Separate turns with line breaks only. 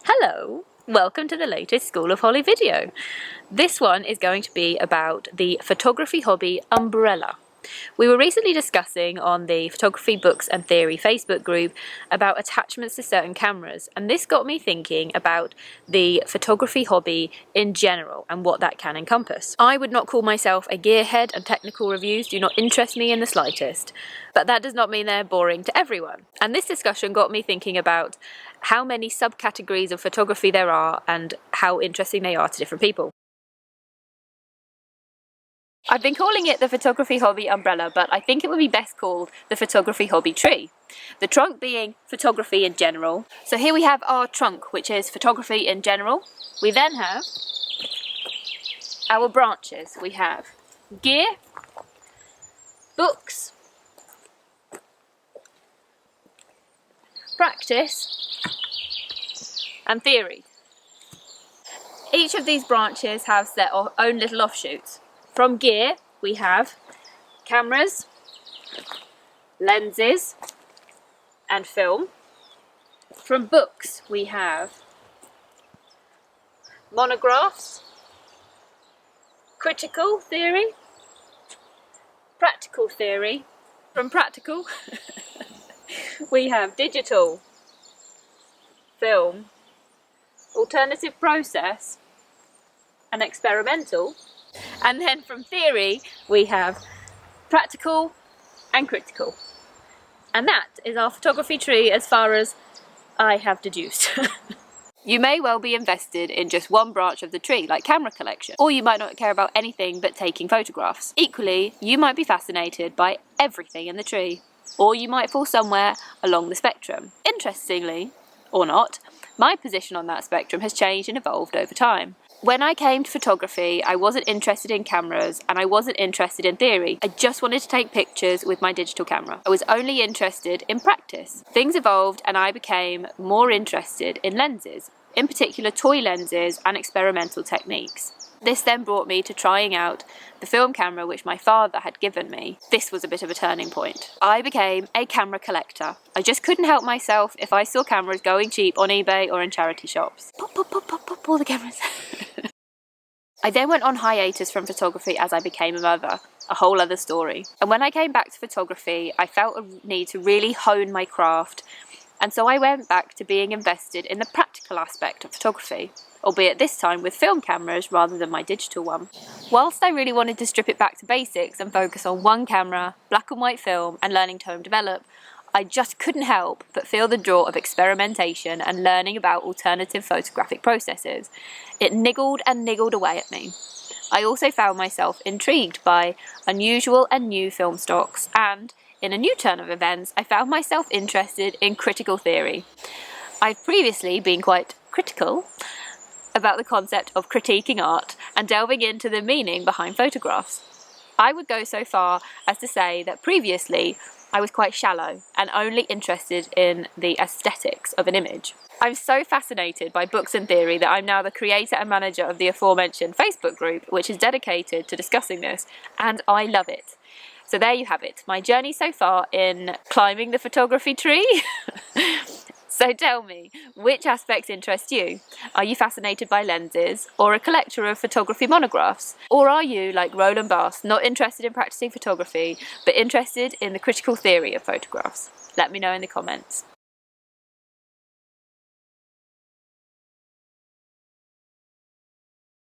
Hello, welcome to the latest School of Holly video. This one is going to be about the photography hobby umbrella. We were recently discussing on the Photography Books and Theory Facebook group about attachments to certain cameras, and this got me thinking about the photography hobby in general and what that can encompass. I would not call myself a gearhead, and technical reviews do not interest me in the slightest, but that does not mean they're boring to everyone. And this discussion got me thinking about how many subcategories of photography there are and how interesting they are to different people. I've been calling it the photography hobby umbrella, but I think it would be best called the photography hobby tree. The trunk being photography in general. So here we have our trunk, which is photography in general. We then have our branches. We have gear, books, practice, and theory. Each of these branches has their own little offshoots. From gear, we have cameras, lenses, and film. From books, we have monographs, critical theory, practical theory. From practical, we have digital, film, alternative process, and experimental. And then from theory, we have practical and critical. And that is our photography tree as far as I have deduced. You may well be invested in just one branch of the tree, like camera collection, or you might not care about anything but taking photographs. Equally, you might be fascinated by everything in the tree, or you might fall somewhere along the spectrum. Interestingly, or not, my position on that spectrum has changed and evolved over time. When I came to photography, I wasn't interested in cameras and I wasn't interested in theory. I just wanted to take pictures with my digital camera. I was only interested in practice. Things evolved and I became more interested in lenses, in particular toy lenses and experimental techniques. This then brought me to trying out the film camera which my father had given me. This was a bit of a turning point. I became a camera collector. I just couldn't help myself if I saw cameras going cheap on eBay or in charity shops. Pop, pop, pop, pop, pop, all the cameras. I then went on hiatus from photography as I became a mother, a whole other story. And when I came back to photography, I felt a need to really hone my craft. And so I went back to being invested in the practical aspect of photography, albeit this time with film cameras rather than my digital one. Whilst I really wanted to strip it back to basics and focus on one camera, black and white film, and learning to home develop, I just couldn't help but feel the draw of experimentation and learning about alternative photographic processes. It niggled and niggled away at me. I also found myself intrigued by unusual and new film stocks, and in a new turn of events, I found myself interested in critical theory. I've previously been quite critical about the concept of critiquing art and delving into the meaning behind photographs. I would go so far as to say that previously I was quite shallow and only interested in the aesthetics of an image. I'm so fascinated by books and theory that I'm now the creator and manager of the aforementioned Facebook group, which is dedicated to discussing this, and I love it. So there you have it, my journey so far in climbing the photography tree. So tell me, which aspects interest you? Are you fascinated by lenses or a collector of photography monographs? Or are you, like Roland Barthes, not interested in practicing photography, but interested in the critical theory of photographs? Let me know in the comments.